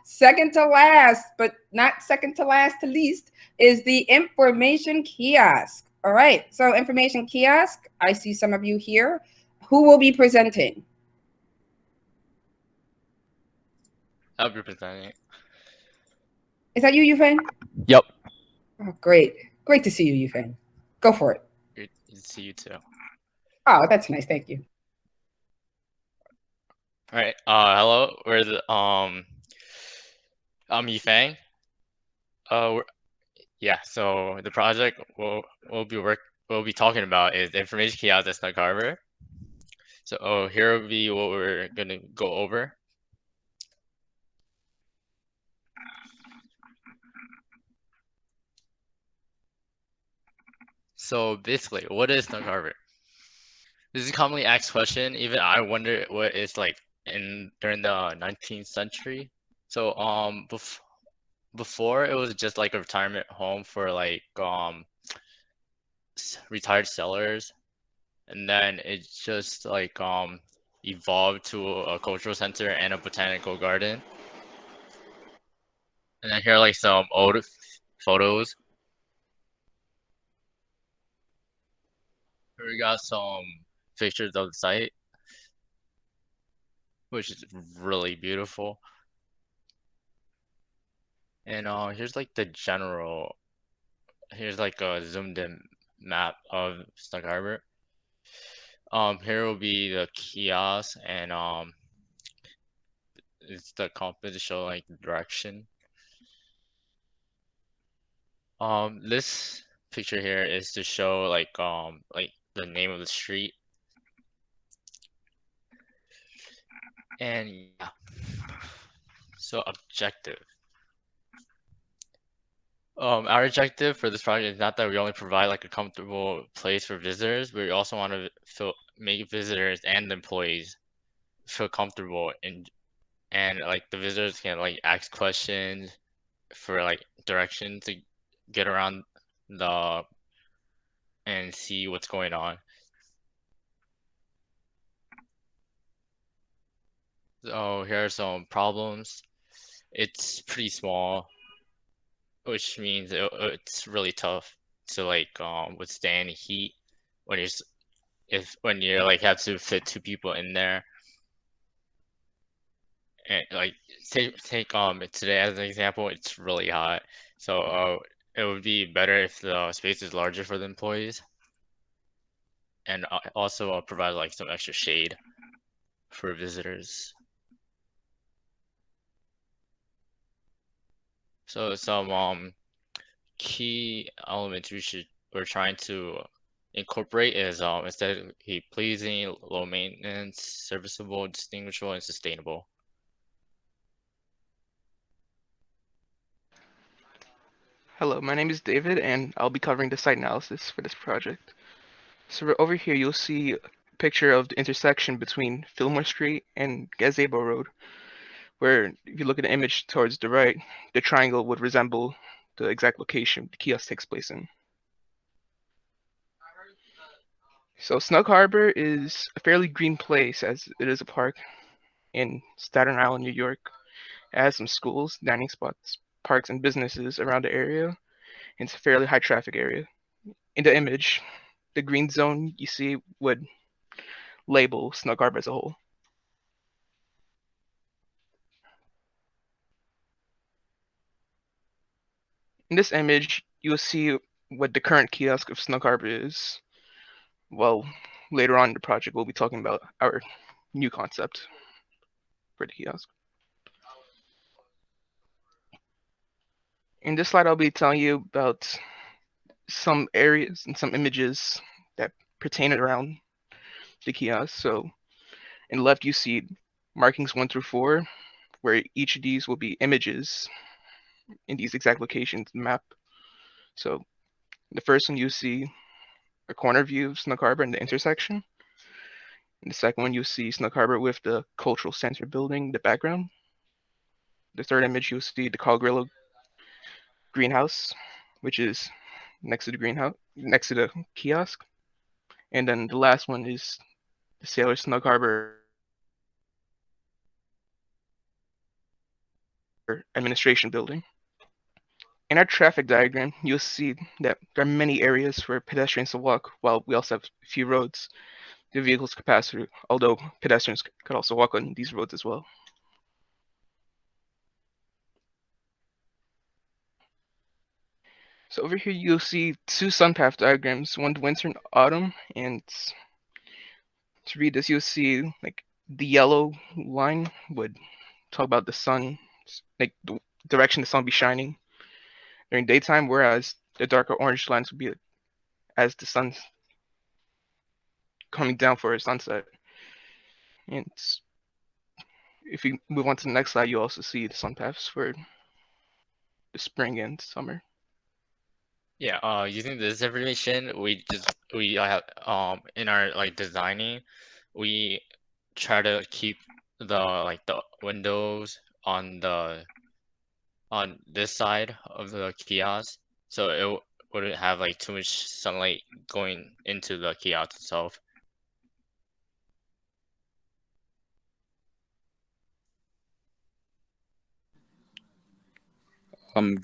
Second to last, but not second to last to least, is the Information Kiosk. All right, so Information Kiosk, I see some of you here. Who will be presenting? I'll be presenting. Is that you, Yufeng? Yep. Oh, great. Great to see you, Yufeng. Go for it. Good to see you too. Oh, that's nice. Thank you. All right. Hello. I'm Yifang. We're, yeah. So the project we'll be talking about is the information kiosk at Snug Harbor. So here will be what we're gonna go over. So basically, what is Snug Harbor? This is a commonly asked question. Even I wonder what it's like in during the 19th century. So before it was just like a retirement home for like retired sailors, and then it just like evolved to a cultural center and a botanical garden. And then here are like some old photos. Here we got some pictures of the site, which is really beautiful. And here's like the general. Here's like a zoomed in map of Snug Harbor. Here will be the kiosk, and it's the compass to show like the direction. This picture here is to show like the name of the street. And yeah, so objective. Our objective for this project is not that we only provide like a comfortable place for visitors, but we also want to make visitors and employees feel comfortable and like the visitors can like ask questions for like direction to get around the and see what's going on. So here are some problems. It's pretty small, which means it's really tough to like withstand heat when when you're like have to fit two people in there. And like take today as an example, it's really hot. So it would be better if the space is larger for the employees and also provide like some extra shade for visitors. So some key elements we're trying to incorporate is aesthetically pleasing, low maintenance, serviceable, distinguishable, and sustainable. Hello, my name is David, and I'll be covering the site analysis for this project. So over here, you'll see a picture of the intersection between Fillmore Street and Gazebo Road, where if you look at the image towards the right, the triangle would resemble the exact location the kiosk takes place in. So Snug Harbor is a fairly green place as it is a park in Staten Island, New York. It has some schools, dining spots, parks, and businesses around the area, and it's a fairly high traffic area. In the image, the green zone you see would label Snug Harbor as a whole. In this image, you'll see what the current kiosk of Snug Harbor is. Well, later on in the project, we'll be talking about our new concept for the kiosk. In this slide, I'll be telling you about some areas and some images that pertain around the kiosk. So, in the left, you see markings 1 through 4, where each of these will be images in these exact locations map. So, the first one you see a corner view of Snug Harbor and the intersection. In the second one, you'll see Snug Harbor with the cultural center building in the background. The third image, you'll see the Cogrillo greenhouse, which is next to the greenhouse, next to the kiosk. And then the last one is the Sailor Snug Harbor administration building. In our traffic diagram, you'll see that there are many areas for pedestrians to walk, while we also have a few roads the vehicles could pass through, although pedestrians could also walk on these roads as well. So over here you'll see two sun path diagrams, one winter and autumn, and to read this you'll see like the yellow line would talk about the sun, like the direction the sun will be shining during daytime, whereas the darker orange lines would be as the sun's coming down for a sunset. And if we move on to the next slide, you'll also see the sun paths for the spring and summer. Yeah, using this information, we have in our like designing, we try to keep the windows on this side of the kiosk, so it wouldn't have like too much sunlight going into the kiosk itself.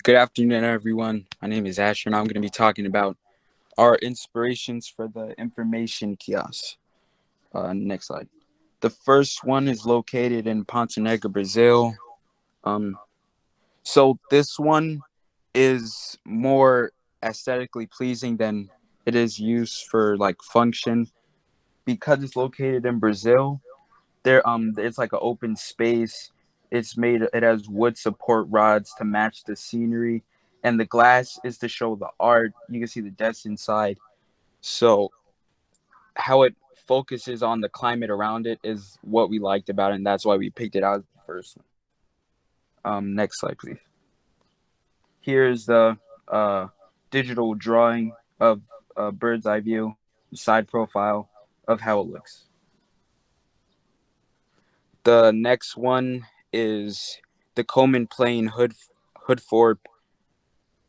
Good afternoon, everyone. My name is Asher, and I'm going to be talking about our inspirations for the information kiosk. Next slide. The first one is located in Ponta Negra, Brazil. So this one is more aesthetically pleasing than it is used for like function because it's located in Brazil. It's like an open space. It has wood support rods to match the scenery, and the glass is to show the art. You can see the desk inside. So how it focuses on the climate around it is what we liked about it, and that's why we picked it out first. Next slide, please. Here's the digital drawing of a bird's eye view, side profile of how it looks. The next one is the Coleman Plain Hoodford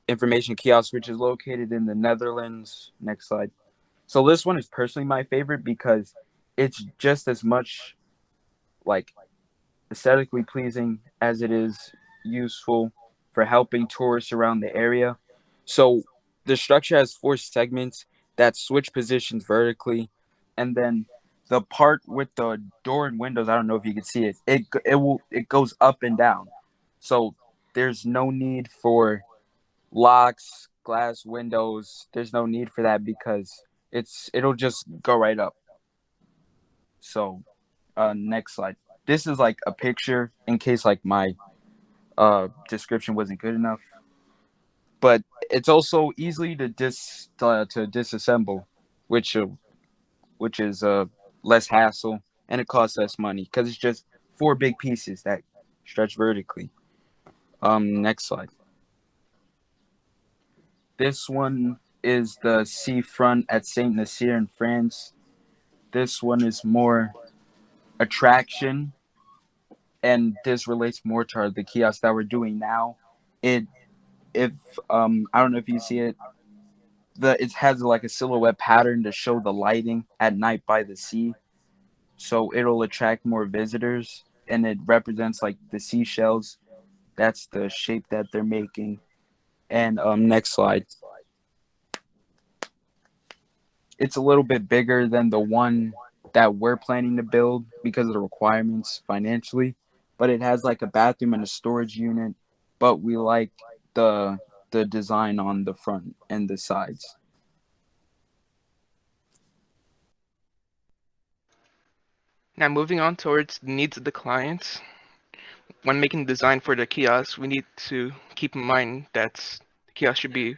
Information Kiosk, which is located in the Netherlands. Next slide. So this one is personally my favorite because it's just as much like aesthetically pleasing as it is useful for helping tourists around the area. So the structure has four segments that switch positions vertically, and then the part with the door and windows, I don't know if you can see it. It goes up and down. So there's no need for locks, glass windows. There's no need for that because it'll just go right up. So next slide. This is like a picture in case like my description wasn't good enough. But it's also easily to disassemble, which uh, which is less hassle and it costs less money because it's just four big pieces that stretch vertically. Next slide. This one is the seafront at Saint Nazaire in France. This one is more attraction, and this relates more to the kiosk that we're doing now. It if I don't know if you see it, it has like a silhouette pattern to show the lighting at night by the sea, so it'll attract more visitors, and it represents like the seashells. That's the shape that they're making. And next slide. It's a little bit bigger than the one that we're planning to build because of the requirements financially, but it has like a bathroom and a storage unit. But we like the the design on the front and the sides. Now moving on towards the needs of the clients. When making design for the kiosk, we need to keep in mind that the kiosk should be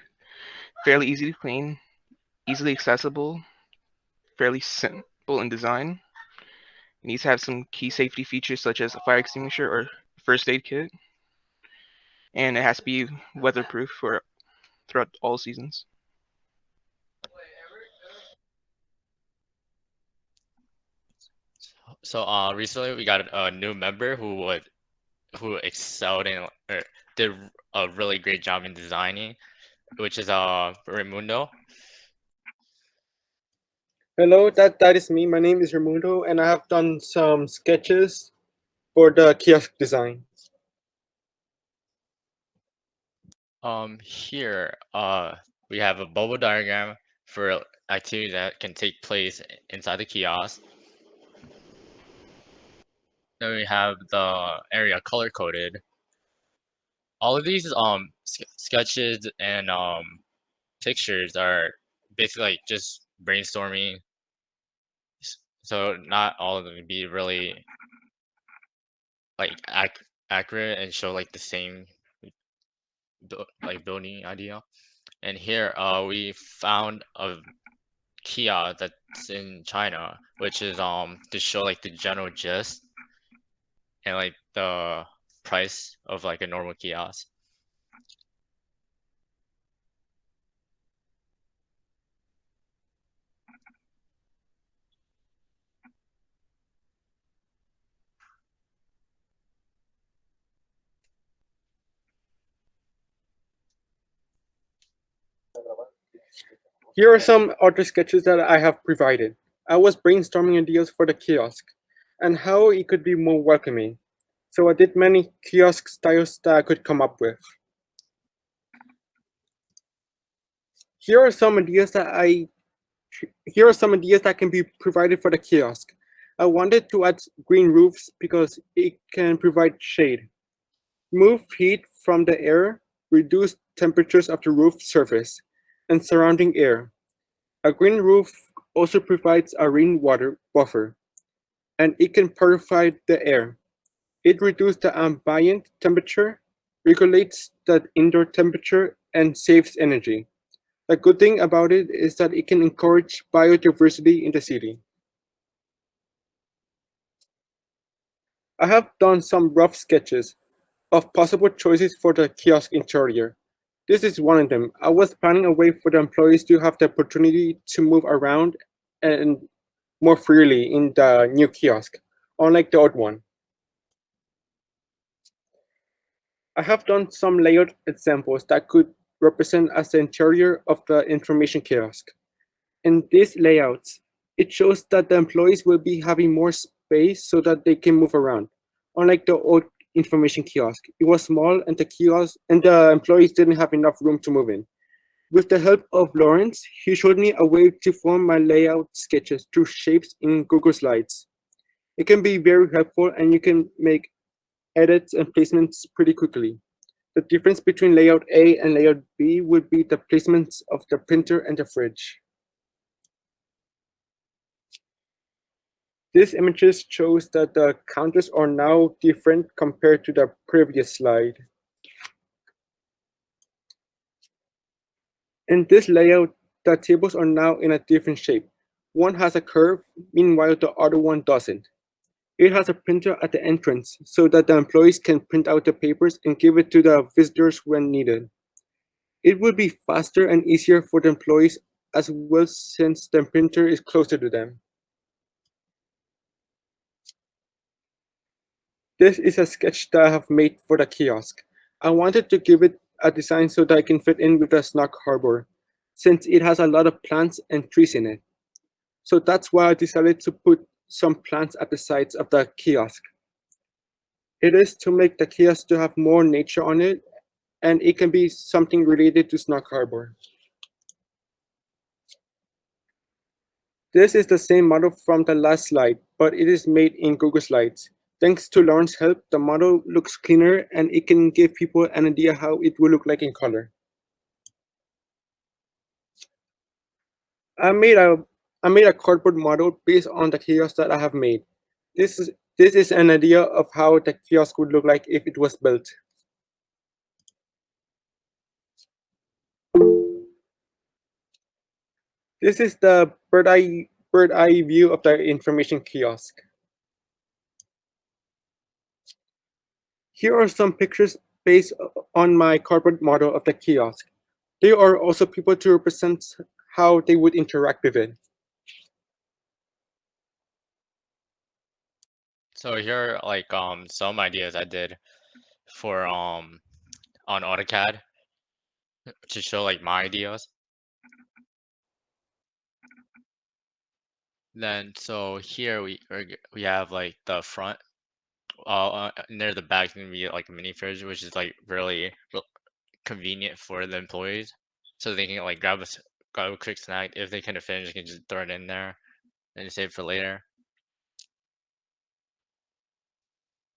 fairly easy to clean, easily accessible, fairly simple in design. It needs to have some key safety features such as a fire extinguisher or first aid kit, and it has to be weatherproof for throughout all seasons. So recently we got a new member who excelled in or did a really great job in designing, which is Raymundo. Hello, that is me. My name is Raymundo, and I have done some sketches for the kiosk design. Here, we have a bubble diagram for activities that can take place inside the kiosk. Then we have the area color coded. All of these sketches and pictures are basically like just brainstorming, so not all of them would be really like accurate and show like the same like building idea. And here we found a kiosk that's in China, which is to show like the general gist and like the price of like a normal kiosk. Here are some other sketches that I have provided. I was brainstorming ideas for the kiosk and how it could be more welcoming. So I did many kiosk styles that I could come up with. Here are some ideas that can be provided for the kiosk. I wanted to add green roofs because it can provide shade, move heat from the air, reduce temperatures of the roof surface and surrounding air. A green roof also provides a rainwater buffer, and it can purify the air. It reduces the ambient temperature, regulates the indoor temperature, and saves energy. The good thing about it is that it can encourage biodiversity in the city. I have done some rough sketches of possible choices for the kiosk interior. This is one of them. I was planning a way for the employees to have the opportunity to move around and more freely in the new kiosk, unlike the old one. I have done some layout examples that could represent as the interior of the information kiosk. In these layouts, it shows that the employees will be having more space so that they can move around. Unlike the old information kiosk, it was small and the employees didn't have enough room to move in. With the help of Lawrence, he showed me a way to form my layout sketches through shapes in Google Slides. It can be very helpful and you can make edits and placements pretty quickly. The difference between layout A and layout B would be the placements of the printer and the fridge. These images shows that the counters are now different compared to the previous slide. In this layout, the tables are now in a different shape. One has a curve, meanwhile the other one doesn't. It has a printer at the entrance so that the employees can print out the papers and give it to the visitors when needed. It will be faster and easier for the employees as well since the printer is closer to them. This is a sketch that I have made for the kiosk. I wanted to give it a design so that I can fit in with the Snug Harbor, since it has a lot of plants and trees in it. So that's why I decided to put some plants at the sides of the kiosk. It is to make the kiosk to have more nature on it, and it can be something related to Snug Harbor. This is the same model from the last slide, but it is made in Google Slides. Thanks to Lauren's help, the model looks cleaner and it can give people an idea how it will look like in color. I made a cardboard model based on the kiosk that I have made. This is an idea of how the kiosk would look like if it was built. This is the bird eye view of the information kiosk. Here are some pictures based on my cardboard model of the kiosk. There are also people to represent how they would interact with it. So here are like some ideas I did for on AutoCAD to show like my ideas. Then so here we have like the front near the back is gonna be like a mini fridge, which is like really convenient for the employees, so they can like grab a quick snack. If they couldn't finish, they can just throw it in there and save it for later.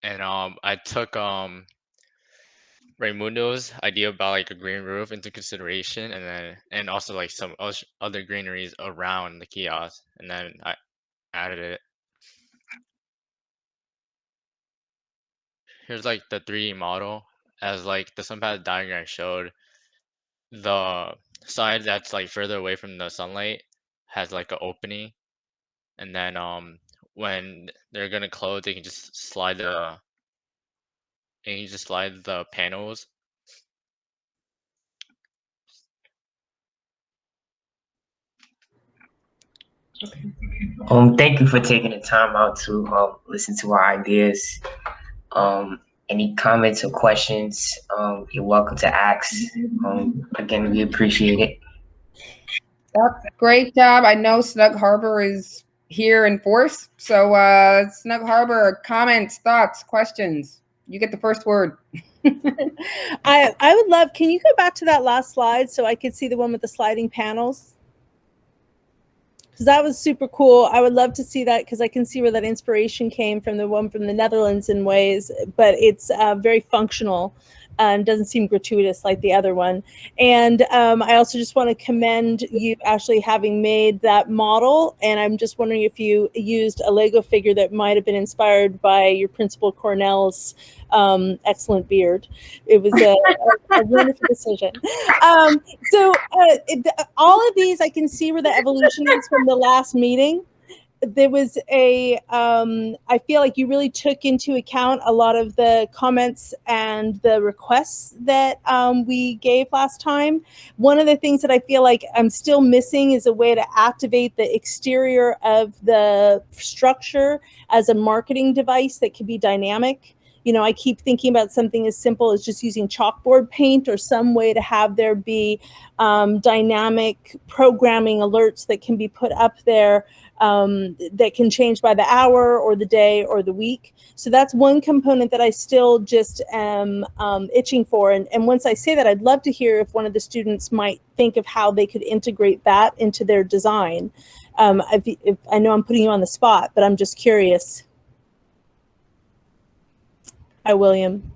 And I took Raymundo's idea about like a green roof into consideration, and also like some other greeneries around the kiosk, and then I added it. Here's like the 3D model, as like the sunpath diagram showed. The side that's like further away from the sunlight has like an opening, and then when they're gonna close, they can just slide the panels. Thank you for taking the time out to listen to our ideas. Any comments or questions, you're welcome to ask. Again, we appreciate it. Yep, great job. I know Snug Harbor is here in force. So Snug Harbor, comments, thoughts, questions. You get the first word. I would love, can you go back to that last slide so I could see the one with the sliding panels? Because that was super cool. I would love to see that, because I can see where that inspiration came from, the one from the Netherlands in ways, but it's very functional. Doesn't seem gratuitous like the other one. And I also just want to commend you actually having made that model. And I'm just wondering if you used a Lego figure that might have been inspired by your Principal Cornell's excellent beard. It was a wonderful decision. All of these, I can see where the evolution is from the last meeting. There was I feel like you really took into account a lot of the comments and the requests that we gave last time. One of the things that I feel like I'm still missing is a way to activate the exterior of the structure as a marketing device that can be dynamic. You know, I keep thinking about something as simple as just using chalkboard paint, or some way to have there be dynamic programming alerts that can be put up there that can change by the hour or the day or the week. So that's one component that I still just am itching for. And once I say that, I'd love to hear if one of the students might think of how they could integrate that into their design. If I know I'm putting you on the spot, but I'm just curious. Hi, William.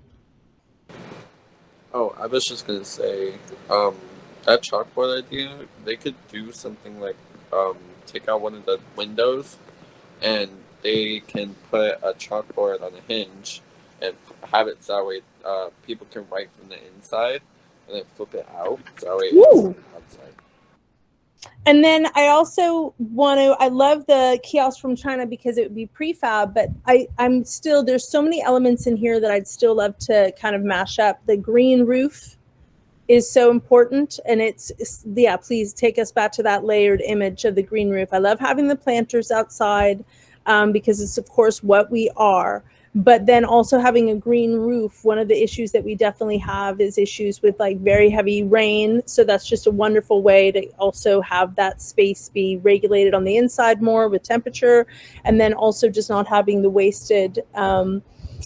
Oh, I was just gonna say, that chalkboard idea, they could do something like, take out one of the windows, and they can put a chalkboard on a hinge, and have it so that way, people can write from the inside, and then flip it out, so that way it's outside. And then I also want to, I love the kiosk from China because it would be prefab, but I'm still, there's so many elements in here that I'd still love to kind of mash up. The green roof is so important, and it's yeah, please take us back to that layered image of the green roof. I love having the planters outside because it's of course what we are. But then also having a green roof, one of the issues that we definitely have is issues with like very heavy rain. So that's just a wonderful way to also have that space be regulated on the inside more with temperature, and then also just not having the wasted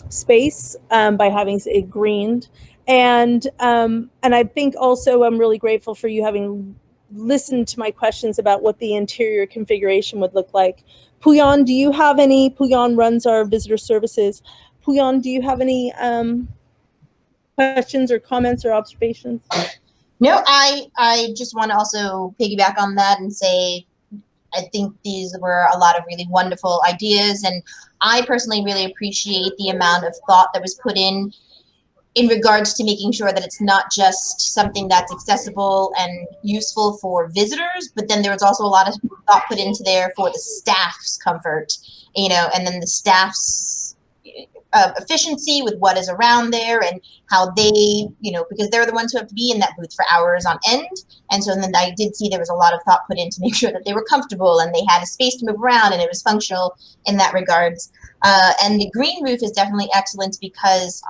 space by having it greened. And I think also I'm really grateful for you having listened to my questions about what the interior configuration would look like. Puyan, do you have any, Puyan runs our visitor services. Puyan, do you have any questions or comments or observations? No, I just want to also piggyback on that and say, I think these were a lot of really wonderful ideas, and I personally really appreciate the amount of thought that was put in regards to making sure that it's not just something that's accessible and useful for visitors, but then there was also a lot of thought put into there for the staff's comfort, you know, and then the staff's efficiency with what is around there and how they, you know, because they're the ones who have to be in that booth for hours on end. And so then I did see there was a lot of thought put in to make sure that they were comfortable and they had a space to move around and it was functional in that regards. And the green roof is definitely excellent because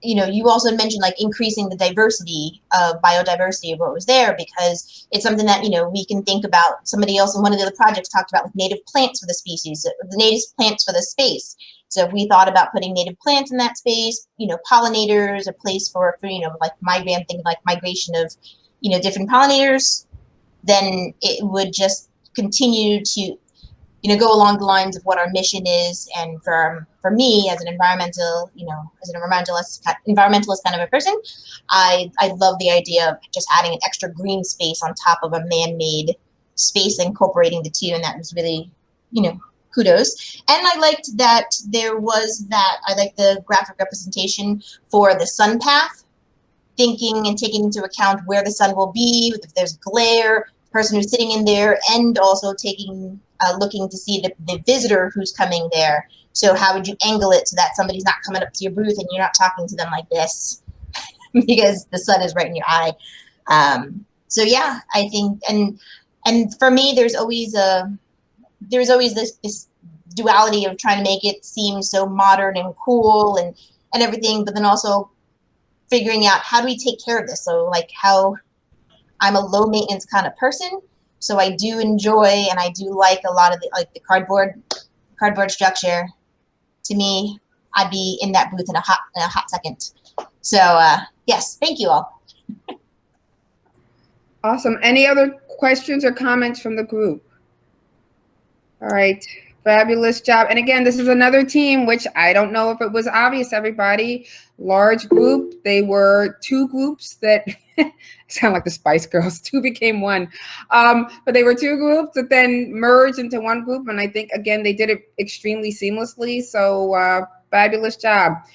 you know, you also mentioned like increasing the diversity of biodiversity of what was there, because it's something that, you know, we can think about. Somebody else in one of the other projects talked about like native plants for the species, the native plants for the space. So if we thought about putting native plants in that space, you know, pollinators, a place for you know, like migrant, thinking like migration of, you know, different pollinators, then it would just continue to, you know, go along the lines of what our mission is. And for me as an environmental, you know, as an environmentalist kind of a person, I love the idea of just adding an extra green space on top of a man-made space, incorporating the two, and that was really, you know, kudos. And I liked that there was that, I like the graphic representation for the sun path, thinking and taking into account where the sun will be, if there's glare, the person who's sitting in there, and also taking looking to see the visitor who's coming there. So how would you angle it so that somebody's not coming up to your booth and you're not talking to them like this because the sun is right in your eye. So yeah, I think, and for me, there's always this duality of trying to make it seem so modern and cool and everything, but then also figuring out how do we take care of this. So like how I'm a low maintenance kind of person, so I do enjoy and I do like a lot of the cardboard structure. To me, I'd be in that booth in a hot second. So yes, thank you all. Awesome. Any other questions or comments from the group? All right. Fabulous job. And again, this is another team, which I don't know if it was obvious, everybody. Large group. They were two groups that sound like the Spice Girls. Two became one. But they were two groups that then merged into one group. And I think, again, they did it extremely seamlessly. So fabulous job.